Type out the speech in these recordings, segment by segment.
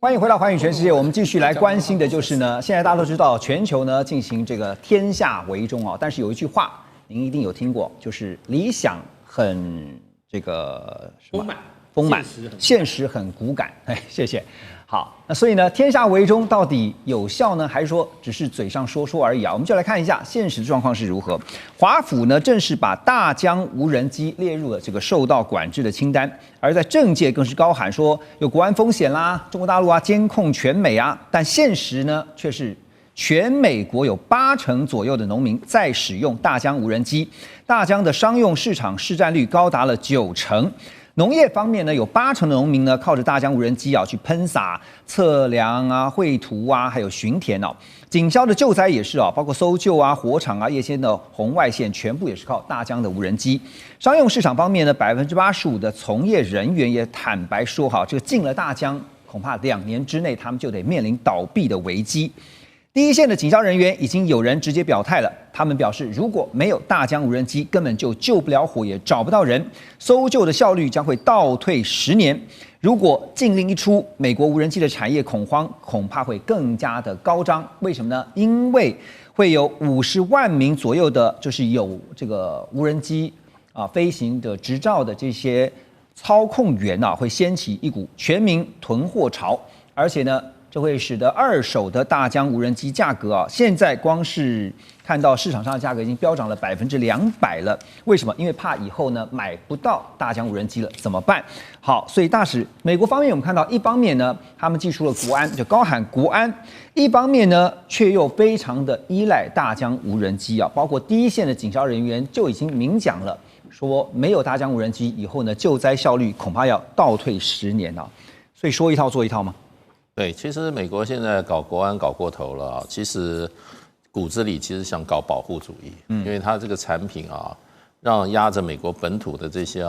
欢迎回到寰宇全世界，我们继续来关心的就是呢，现在大家都知道全球呢进行这个天下为中啊，但是有一句话您一定有听过，就是理想很这个什么丰满，现实很骨感。哎，谢谢。好，那所以呢，天下为中到底有效呢，还是说只是嘴上说说而已啊？我们就来看一下现实状况是如何。华府呢正式把大疆无人机列入了这个受到管制的清单，而在政界更是高喊说有国安风险啦，中国大陆啊监控全美啊，但现实呢却是全美国有80%左右的农民在使用大疆无人机，大疆的商用市场市占率高达了90%。农业方面呢，有80%的农民呢靠着大疆无人机啊去喷洒、测量啊、绘图啊，还有巡田哦。警消的救灾也是啊，包括搜救啊、火场啊、夜间的红外线，全部也是靠大疆的无人机。商用市场方面呢，85%的从业人员也坦白说，哈，这个进了大疆，恐怕2年之内他们就得面临倒闭的危机。第一线的警消人员已经有人直接表态了，他们表示，如果没有大疆无人机，根本就救不了火，也找不到人，搜救的效率将会倒退10年。如果禁令一出，美国无人机的产业恐慌恐怕会更加的高涨。为什么呢？因为会有50万名左右的，就是有这个无人机啊飞行的执照的这些操控员啊，会掀起一股全民囤货潮，而且呢，这会使得二手的大疆无人机价格啊，现在光是看到市场上的价格已经飙涨了200%了。为什么？因为怕以后呢买不到大疆无人机了，怎么办？好，所以大使，美国方面我们看到，一方面呢，他们祭出了国安，就高喊国安；一方面呢，却又非常的依赖大疆无人机啊，包括第一线的警消人员就已经明讲了，说没有大疆无人机以后呢，救灾效率恐怕要倒退10年啊。所以说一套做一套吗？对，其实美国现在搞国安搞过头了啊，其实骨子里其实想搞保护主义，因为它这个产品啊，让压着美国本土的这些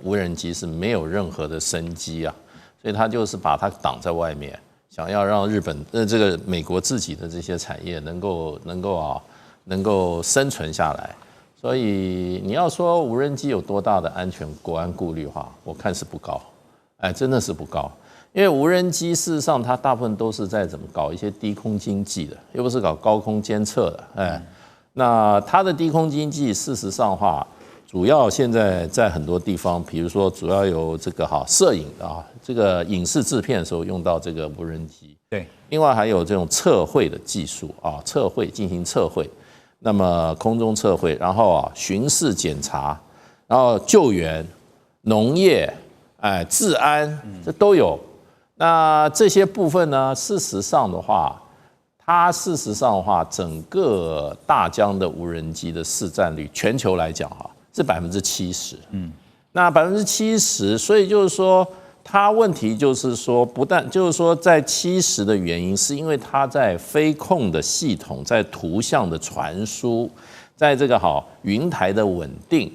无人机是没有任何的生机啊，所以他就是把它挡在外面，想要让这个美国自己的这些产业能够生存下来。所以你要说无人机有多大的安全国安顾虑的话，我看是不高，哎，真的是不高。因为无人机事实上它大部分都是在怎么搞一些低空经济的，又不是搞高空监测的，哎，那它的低空经济事实上的话，主要现在在很多地方，比如说主要有这个摄影啊，这个影视制片的时候用到这个无人机，对，另外还有这种测绘的技术啊，进行测绘，那么空中测绘，然后巡视检查，然后救援、农业、哎治安，这都有。那这些部分呢？事实上的话，整个大疆的无人机的市占率，全球来讲是70%。那70%，所以就是说，它问题就是说，不但就是说在70%的原因，是因为它在飞控的系统、在图像的传输、在这个云台的稳定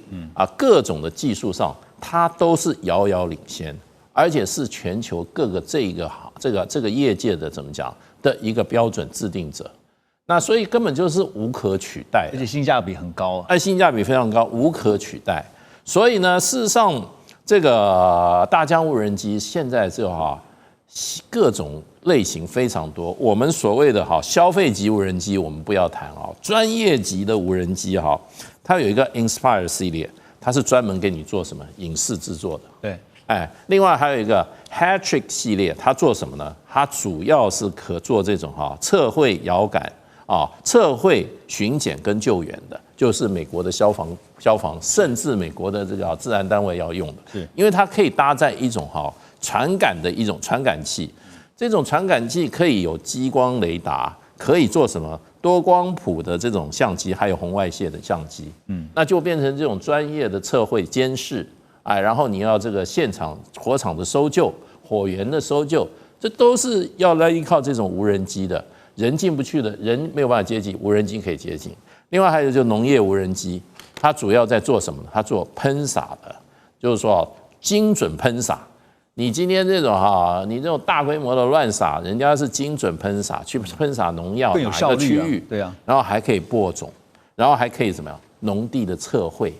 各种的技术上，它都是遥遥领先。而且是全球各个这个业界的怎么讲的一个标准制定者，那所以根本就是无可取代，而且性价比很高，性价比非常高，无可取代。所以呢，事实上这个大疆无人机现在各种类型非常多。我们所谓的消费级无人机我们不要谈专业级的无人机它有一个 Inspire 系列，它是专门给你做什么影视制作的，对。另外还有一个 Hattrick 系列，它做什么呢？它主要是可做这种测绘遥感测绘巡检跟救援的，就是美国的消防，甚至美国的这个治安单位要用的，是因为它可以搭载一种传感的一种传感器，这种传感器可以有激光雷达，可以做什么多光谱的这种相机，还有红外线的相机，那就变成这种专业的测绘监视。然后你要这个现场火场的搜救、火源的搜救，这都是要来依靠这种无人机的，人进不去的，人没有办法接近，无人机可以接近。另外还有就农业无人机，它主要在做什么呢？它做喷洒的，就是说精准喷洒。你今天这种你这种大规模的乱洒，人家是精准喷洒，去喷洒农药，更有效率区域，对啊，然后还可以播种，然后还可以怎么样？农地的测绘，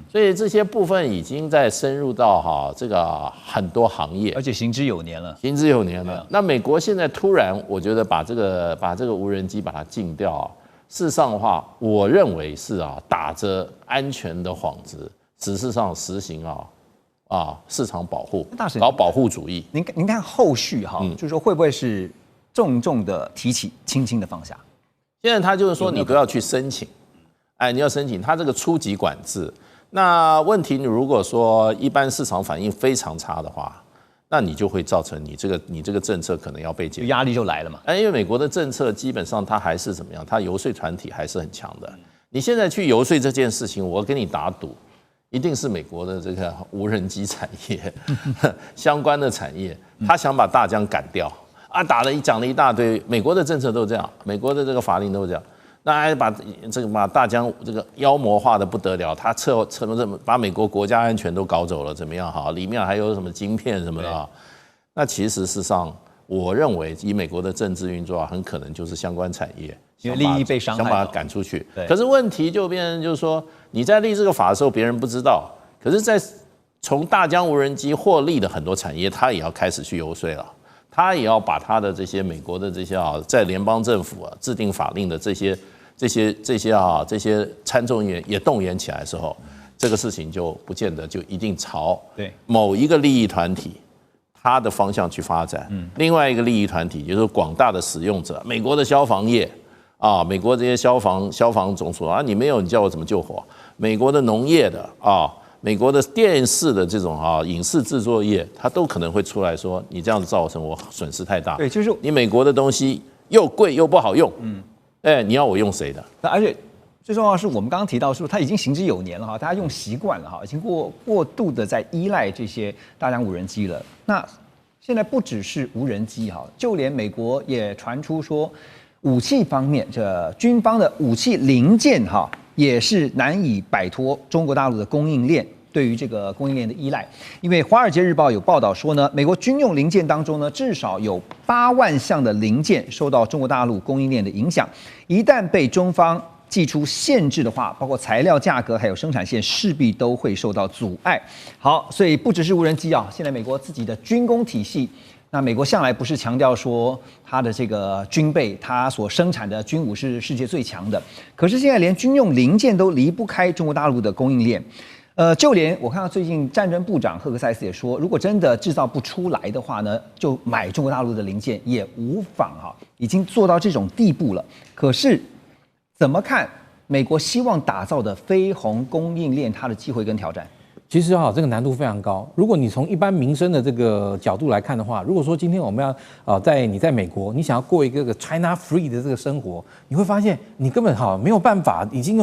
所以这些部分已经在深入到这个很多行业，而且行之有年了。行之有年了。那美国现在突然，我觉得把这个无人机把它禁掉，事实上的话，我认为是打着安全的幌子，实质上实行市场保护，搞保护主义。您看后续就是说会不会是重重的提起，轻轻的放下？现在他就是说你都要去申请，你要申请，他这个初级管制。那问题，你如果说一般市场反应非常差的话，那你就会造成你这个政策可能要被解，压力就来了嘛。因为美国的政策基本上它还是怎么样，它游说团体还是很强的。你现在去游说这件事情，我跟你打赌，一定是美国的这个无人机产业相关的产业，他想把大疆赶掉讲了一大堆，美国的政策都这样，美国的这个法令都这样。那还把大疆这个妖魔化的不得了，他把美国国家安全都搞走了，怎么样哈？里面还有什么晶片什么的那其实事实上，我认为以美国的政治运作很可能就是相关产业因为利益被伤害，想把它赶出去。可是问题就变成就是说，你在立这个法的时候，别人不知道，可是在从大疆无人机获利的很多产业，他也要开始去游说了。他也要把他的这些美国的这些在联邦政府制定法令的这些参众议员也动员起来的时候，这个事情就不见得就一定朝某一个利益团体他的方向去发展。另外一个利益团体就是广大的使用者，美国的消防业美国这些消防总署你没有你叫我怎么救火？美国的农业的美国的电视的这种影视制作业，它都可能会出来说，你这样子造成我损失太大。对，就是你美国的东西又贵又不好用，你要我用谁的？而且最重要的是，我们刚刚提到说，它已经行之有年了大家用习惯了已经过度的在依赖这些大疆无人机了。那现在不只是无人机就连美国也传出说，武器方面，这军方的武器零件也是难以摆脱中国大陆的供应链对于这个供应链的依赖。因为《华尔街日报》有报道说呢，美国军用零件当中呢，至少有8万项的零件受到中国大陆供应链的影响。一旦被中方祭出限制的话，包括材料价格还有生产线势必都会受到阻碍。好，所以不只是无人机现在美国自己的军工体系。那美国向来不是强调说它的这个军备，它所生产的军武是世界最强的，可是现在连军用零件都离不开中国大陆的供应链。就连我看到最近战争部长赫克塞斯也说，如果真的制造不出来的话呢，就买中国大陆的零件也无妨已经做到这种地步了。可是怎么看美国希望打造的飞鸿供应链，它的机会跟挑战？其实这个难度非常高。如果你从一般民生的这个角度来看的话，如果说今天我们要你在美国，你想要过一个 China Free 的这个生活，你会发现你根本没有办法，已经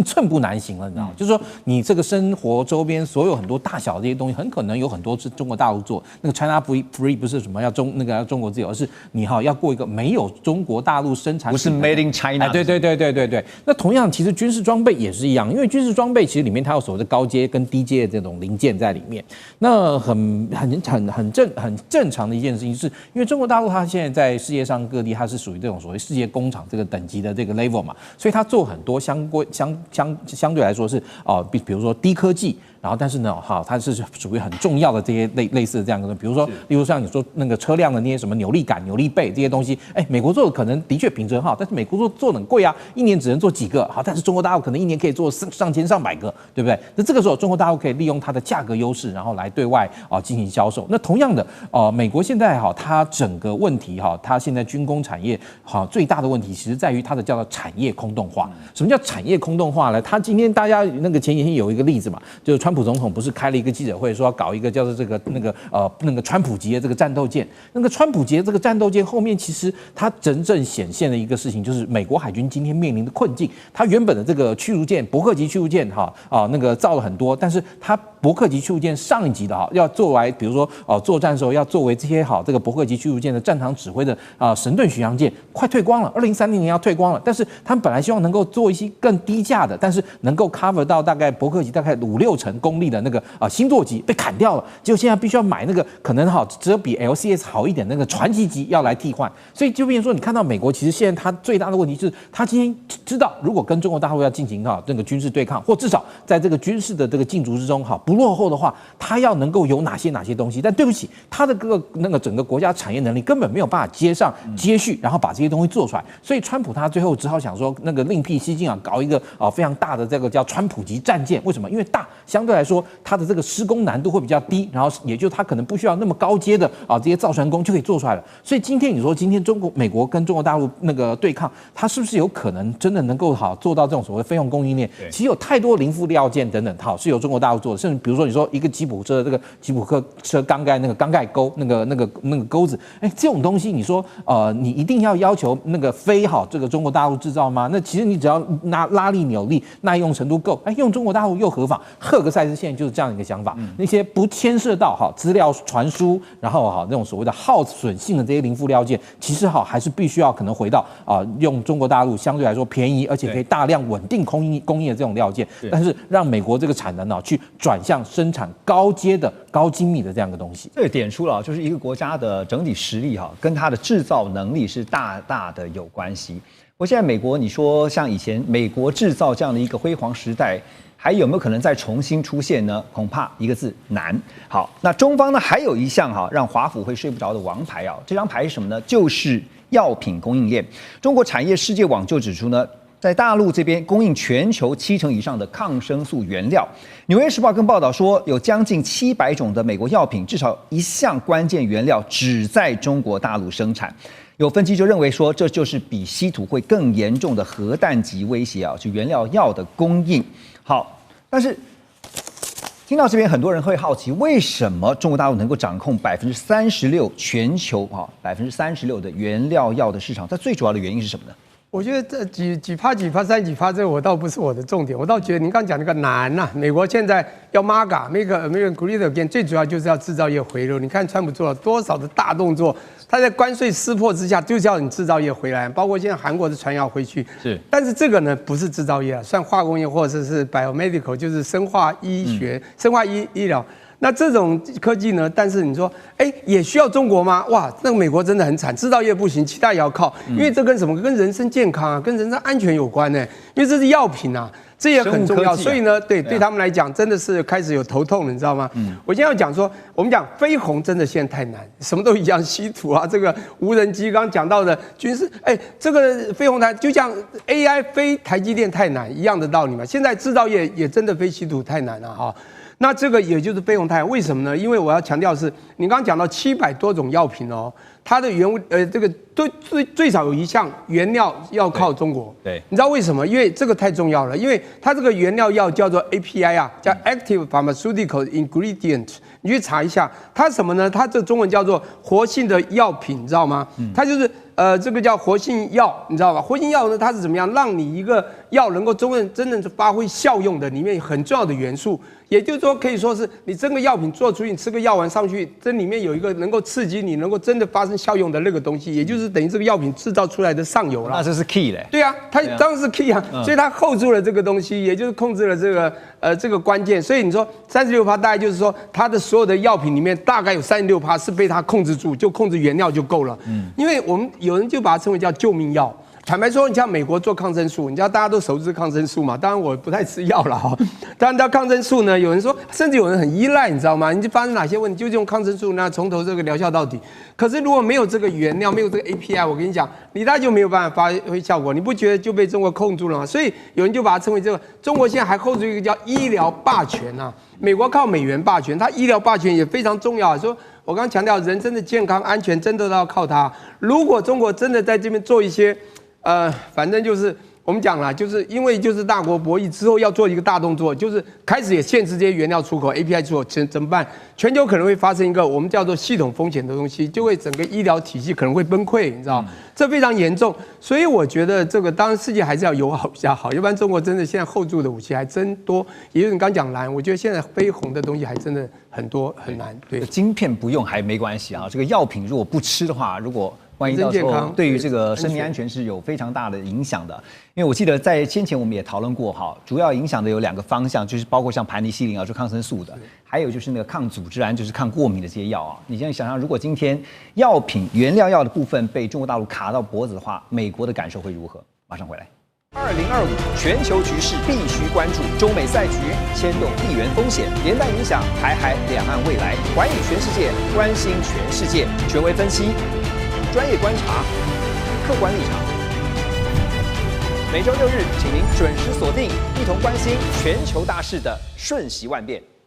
寸步难行了，你知道吗？就是说你这个生活周边所有很多大小这些东西，很可能有很多是中国大陆做。那个 China Free 不是什么要中国自由，而是你要过一个没有中国大陆生产，不是 Made in China。对。那同样，其实军事装备也是一样，因为军事装备其实里面它有所谓的高阶跟低阶的这种零件在里面。那很正常的一件事情，是因为中国大陆它现在在世界上各地，它是属于这种所谓世界工厂这个等级的这个 level 嘛，所以它做很多相对来说是比如说低科技。然后，但是呢，它是属于很重要的这些类似的这样的，比如说，例如像你说那个车辆的那些什么扭力杆、扭力背这些东西，美国做的可能的确品质很好，但是美国做的很贵一年只能做几个，但是中国大陆可能一年可以做上千上百个，对不对？那这个时候，中国大陆可以利用它的价格优势，然后来对外进行销售。那同样的，美国现在它整个问题它现在军工产业最大的问题，其实在于它的叫做产业空洞化。什么叫产业空洞化呢？它今天大家那个前几天有一个例子嘛，就是川普总统不是开了一个记者会，说要搞一个叫做那个川普级的这个战斗舰。那个川普级的这个战斗舰后面，其实它真正显现的一个事情，就是美国海军今天面临的困境。它原本的这个驱逐舰、伯克级驱逐舰那个造了很多，但是它伯克级驱逐舰上一级的要作为，比如说作战的时候要作为这些这个伯克级驱逐舰的战场指挥的神盾巡洋舰，快退光了，2030年要退光了。但是他们本来希望能够做一些更低价的，但是能够 cover 到大概伯克级大概5-6成公立的那个星座级被砍掉了，结果现在必须要买那个可能只有比 LCS 好一点那个传奇级要来替换，所以就变成说，你看到美国其实现在它最大的问题就是，它今天知道如果跟中国大陆要进行那个军事对抗，或至少在这个军事的这个竞逐之中不落后的话，它要能够有哪些东西，但对不起，它的那个整个国家产业能力根本没有办法接续，然后把这些东西做出来，所以川普他最后只好想说那个另辟蹊径搞一个非常大的这个叫川普级战舰，为什么？因为大相对来说它的这个施工难度会比较低，然后也就它可能不需要那么高阶的这些造船工就可以做出来了。所以今天你说今天美国跟中国大陆那个对抗，它是不是有可能真的能够做到这种所谓费用供应链？其实有太多零附料件等等是由中国大陆做的，甚至比如说你说一个吉普车的这个吉普车钢盖那个钢盖钩那个钩子，这种东西你说你一定要求那个非这个中国大陆制造吗？那其实你只要拉力扭力耐用程度够，用中国大陆又何妨？赫格塞斯现在就是这样一个想法，那些不牵涉到资料传输，然后那种所谓的耗损性的这些零附料件，其实还是必须要可能回到用中国大陆相对来说便宜而且可以大量稳定供应的这种料件，但是让美国这个产能去转向生产高阶的高精密的这样的东西。这个点出了就是一个国家的整体实力跟它的制造能力是大大的有关系。现在美国，你说像以前美国制造这样的一个辉煌时代，还有没有可能再重新出现呢？恐怕一个字难。好，那中方呢还有一项让华府会睡不着的王牌这张牌是什么呢？就是药品供应链。中国产业世界网就指出呢，在大陆这边供应全球70%以上的抗生素原料。纽约时报更报道说，有将近700种的美国药品，至少一项关键原料只在中国大陆生产。有分析就认为说，这就是比稀土会更严重的核弹级威胁就原料药的供应。好，但是听到这边，很多人会好奇，为什么中国大陆能够掌控36%全球36%的原料药的市场？它最主要的原因是什么呢？我觉得这几趴、30几趴，这我倒不是我的重点。我倒觉得您刚讲那个难呐，美国现在要 Make America Great Again， 最主要就是要制造业回流。你看川普做了多少的大动作，他在关税撕破之下，就是要你制造业回来，包括现在韩国的船要回去。是，但是这个呢不是制造业，算化工业或者是 biomedical， 就是生化医学、生化医疗。那这种科技呢？但是你说，也需要中国吗？哇，那个美国真的很惨，制造业不行，其他也要靠，因为这跟什么？跟人身健康跟人身安全有关呢。因为这是药品这也很重要。所以呢，对他们来讲，真的是开始有头痛了，你知道吗？我今天要讲说，我们讲飞鸿真的现在太难，什么都一样，稀土这个无人机，刚刚讲到的军事，这个飞鸿就像 AI 非台积电太难一样的道理嘛。现在制造业也真的非稀土太难了那这个也就是飞鸿太，为什么呢？因为我要强调的是，你刚刚讲到700多种药品它的这个最少有一项原料要靠中国。对，你知道为什么？因为这个太重要了，因为它这个原料药叫做 API 叫 Active Pharmaceutical Ingredient。你去查一下，它什么呢？它这中文叫做活性的药品，你知道吗？它就是这个叫活性药，你知道吧？活性药呢，它是怎么样让你一个药能够真正发挥效用的里面很重要的元素。也就是说，可以说是你这个药品做出去，你吃个药丸上去，这里面有一个能够刺激你能够真的发生效用的那个东西，也就是等于这个药品制造出来的上游了。那这是 key 嘞。对啊，它当然是 key 所以它 hold 住了这个东西，也就是控制了这个关键。所以你说36%大概就是说它的所有的药品里面大概有36%是被它控制住，就控制原料就够了。因为我们有人就把它称为叫救命药。坦白说，你像美国做抗生素，你知道大家都熟知抗生素嘛？当然我不太吃药了当然，到抗生素呢，有人说，甚至有人很依赖，你知道吗？你就发生哪些问题，就用抗生素，那从头这个疗效到底。可是如果没有这个原料，没有这个 API， 我跟你讲，你大概就没有办法发挥效果。你不觉得就被中国控住了吗？所以有人就把它称为这个，中国现在还hold住一个叫医疗霸权美国靠美元霸权，它医疗霸权也非常重要。说我刚刚强调，人身的健康安全真的都要靠它。如果中国真的在这边做一些反正就是我们讲了，就是因为就是大国博弈之后要做一个大动作，就是开始也限制这些原料出口 API 出口，怎么办？全球可能会发生一个我们叫做系统风险的东西，就会整个医疗体系可能会崩溃，你知道这非常严重。所以我觉得这个当然世界还是要友好比较好，要不然中国真的现在hold住的武器还真多。也就是你刚讲难，我觉得现在飞鸿的东西还真的很多很难。对，晶片不用还没关系这个药品如果不吃的话，如果万一到时候人身健康对于这个生命安全是有非常大的影响的。因为我记得在先前我们也讨论过哈，主要影响的有2个方向，就是包括像盘尼西林啊，就抗生素的，还有就是那个抗组织胺，就是抗过敏的这些药啊。你现在想想，如果今天药品原料药的部分被中国大陆卡到脖子的话，美国的感受会如何？马上回来。2025全球局势必须关注，中美赛局牵动地缘风险，连带影响台海两岸未来。环宇全世界，关心全世界，权威分析，专业观察，客观立场。每周6日，请您准时锁定，一同关心全球大事的瞬息万变。